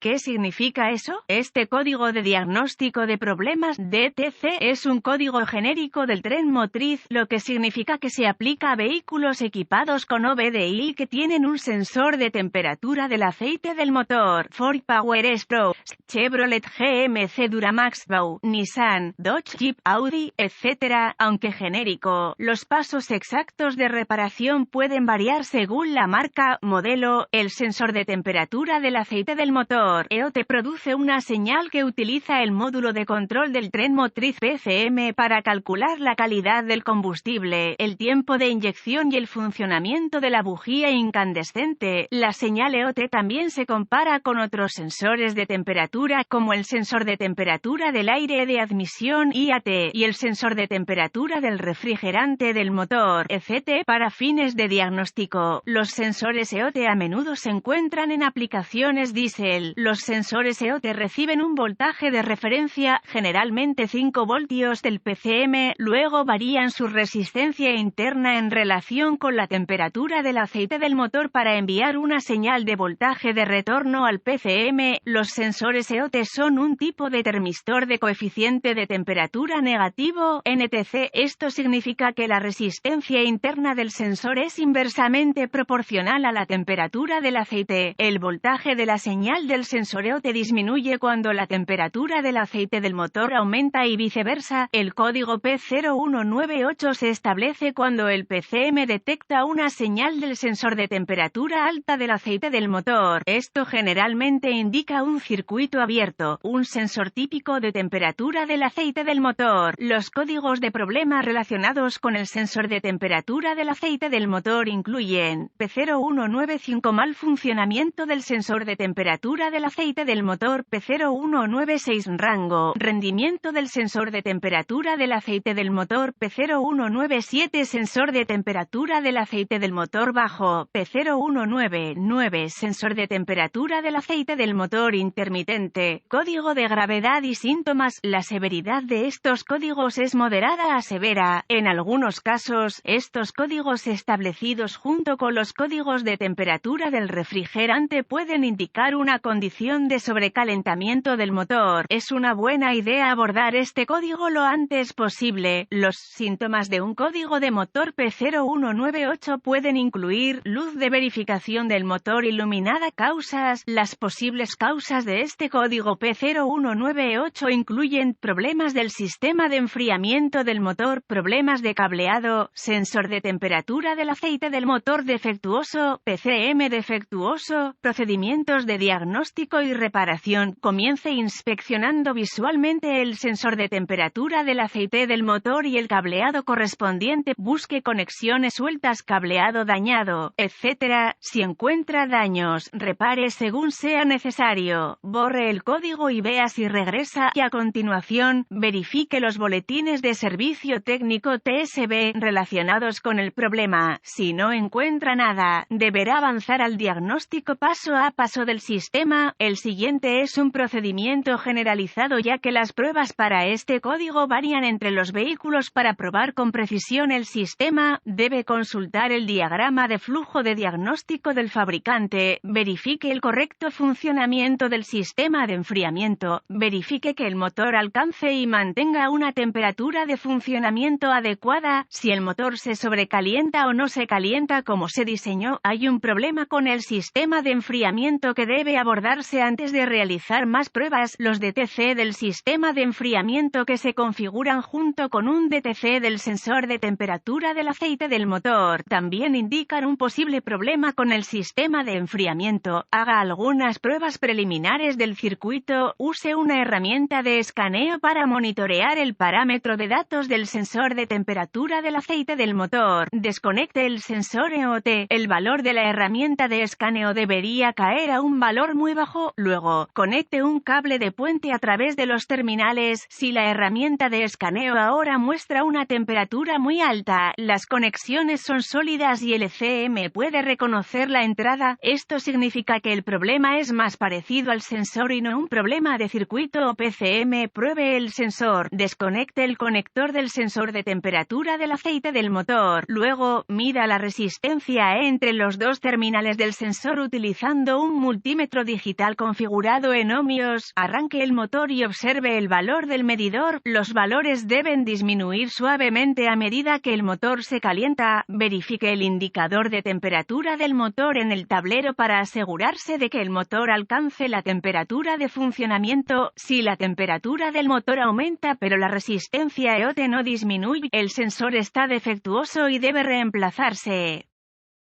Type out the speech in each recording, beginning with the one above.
¿Qué significa eso? Este código de diagnóstico de problemas DTC es un código genérico del tren motriz, lo que significa que se aplica a vehículos equipados con OBDI que tienen un sensor de temperatura del aceite del motor. Ford Power Pro, Chevrolet GMC Duramax Bau, Nissan, Dodge Jeep, Audi, etc. Aunque genérico, los pasos exactos de reparación pueden variar según la marca, modelo. El sensor de temperatura del aceite del motor EOT produce una señal que utiliza el módulo de control del tren motriz PCM para calcular la calidad del combustible, el tiempo de inyección y el funcionamiento de la bujía incandescente. La señal EOT también se compara con otros sensores de temperatura como el sensor de temperatura del aire de admisión IAT y el sensor de temperatura del refrigerante del motor ECT para fines de diagnóstico. Los sensores EOT a menudo se encuentran en aplicaciones diésel. Los sensores EOT reciben un voltaje de referencia, generalmente 5 voltios del PCM, luego varían su resistencia interna en relación con la temperatura del aceite del motor para enviar una señal de voltaje de retorno al PCM. Los sensores EOT son un tipo de termistor de coeficiente de temperatura negativo, NTC. Esto significa que la resistencia interna del sensor es inversamente proporcional a la temperatura del aceite. El voltaje de la señal del sensor EOT disminuye cuando la temperatura del aceite del motor aumenta y viceversa. El código P0198 se establece cuando el PCM detecta una señal del sensor de temperatura alta del aceite del motor. Esto generalmente indica un circuito abierto, un sensor típico de temperatura del aceite del motor. Los códigos de problemas relacionados con el sensor de temperatura del aceite del motor incluyen P0195 mal funcionamiento del sensor de temperatura del aceite del motor, P0196 rango, rendimiento del sensor de temperatura del aceite del motor, P0197 sensor de temperatura del aceite del motor bajo, P0199 sensor de temperatura del aceite del motor intermitente. Código de gravedad y síntomas. La severidad de estos códigos es moderada a severa. En algunos casos, estos códigos establecidos junto con los códigos de temperatura del refrigerante pueden indicar una condición de sobrecalentamiento del motor. Es una buena idea abordar este código lo antes posible. Los síntomas de un código de motor P0198 pueden incluir luz de verificación del motor iluminada. Causas. Las posibles causas de este código P0198 incluyen problemas del sistema de enfriamiento del motor, problemas de cableado, sensor de temperatura del aceite del motor defectuoso, PCM defectuoso, procedimientos de diagnóstico y reparación. Comience inspeccionando visualmente el sensor de temperatura del aceite del motor y el cableado correspondiente. Busque conexiones sueltas, cableado dañado, etc. Si encuentra daños, repare según sea necesario. Borre el código y vea si regresa, y a continuación, verifique los boletines de servicio técnico TSB relacionados con el problema. Si no encuentra nada, deberá avanzar al diagnóstico paso a paso del sistema. El siguiente es un procedimiento generalizado ya que las pruebas para este código varían entre los vehículos. Para probar con precisión el sistema, debe consultar el diagrama de flujo de diagnóstico del fabricante. Verifique el correcto funcionamiento del sistema de enfriamiento. Verifique que el motor alcance y mantenga una temperatura de funcionamiento adecuada. Si el motor se sobrecalienta o no se calienta como se diseñó, hay un problema con el sistema de enfriamiento que debe abordarse antes de realizar más pruebas. Los DTC del sistema de enfriamiento que se configuran junto con un DTC del sensor de temperatura del aceite del motor también indican un posible problema con el sistema de enfriamiento. Haga algunas pruebas preliminares del circuito. Use una herramienta de escaneo para monitorear el parámetro de datos del sensor de temperatura del aceite del motor. Desconecte el sensor EOT. El valor de la herramienta de escaneo debería caer a un valor muy bajo. Luego, conecte un cable de puente a través de los terminales. Si la herramienta de escaneo ahora muestra una temperatura muy alta, las conexiones son sólidas y el ECM puede reconocer la entrada. Esto significa que el problema es más parecido al sensor y no un problema de circuito o PCM. Pruebe el sensor. Desconecte el conector del sensor de temperatura del aceite del motor. Luego, mida la resistencia entre los dos terminales del sensor utilizando un multímetro digital digital configurado en ohmios, arranque el motor y observe el valor del medidor. Los valores deben disminuir suavemente a medida que el motor se calienta. Verifique el indicador de temperatura del motor en el tablero para asegurarse de que el motor alcance la temperatura de funcionamiento. Si la temperatura del motor aumenta pero la resistencia EOT no disminuye, el sensor está defectuoso y debe reemplazarse.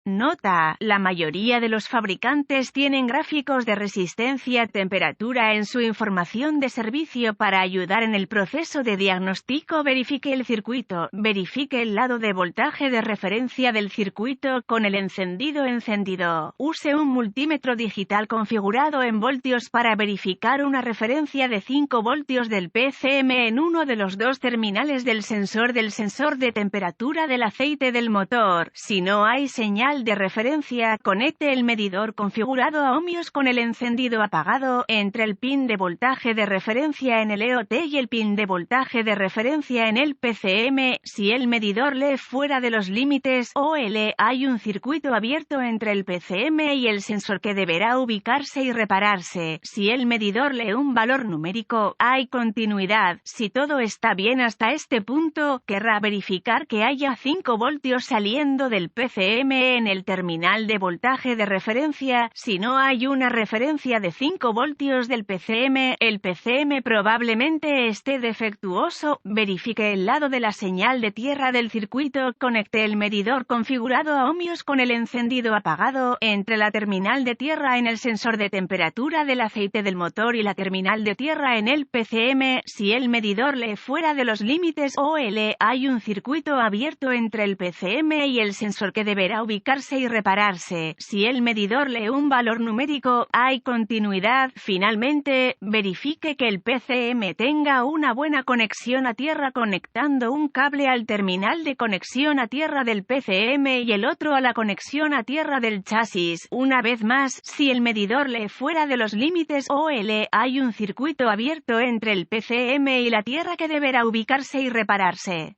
Nota: la mayoría de los fabricantes tienen gráficos de resistencia-temperatura en su información de servicio para ayudar en el proceso de diagnóstico. Verifique el circuito. Verifique el lado de voltaje de referencia del circuito con el encendido. Use un multímetro digital configurado en voltios para verificar una referencia de 5 voltios del PCM en uno de los dos terminales del sensor de temperatura del aceite del motor. Si no hay señal de referencia, conecte el medidor configurado a ohmios con el encendido apagado entre el pin de voltaje de referencia en el EOT y el pin de voltaje de referencia en el PCM. Si el medidor lee fuera de los límites OL, hay un circuito abierto entre el PCM y el sensor que deberá ubicarse y repararse. Si el medidor lee un valor numérico, hay continuidad. Si todo está bien hasta este punto, querrá verificar que haya 5 voltios saliendo del PCM en el terminal de voltaje de referencia. Si no hay una referencia de 5 voltios del PCM, el PCM probablemente esté defectuoso. Verifique el lado de la señal de tierra del circuito. Conecte el medidor configurado a ohmios con el encendido apagado entre la terminal de tierra en el sensor de temperatura del aceite del motor y la terminal de tierra en el PCM. Si el medidor lee fuera de los límites OL, hay un circuito abierto entre el PCM y el sensor que deberá ubicarse y repararse. Si el medidor lee un valor numérico, hay continuidad. Finalmente, verifique que el PCM tenga una buena conexión a tierra conectando un cable al terminal de conexión a tierra del PCM y el otro a la conexión a tierra del chasis. Una vez más, si el medidor lee fuera de los límites OL, hay un circuito abierto entre el PCM y la tierra que deberá ubicarse y repararse.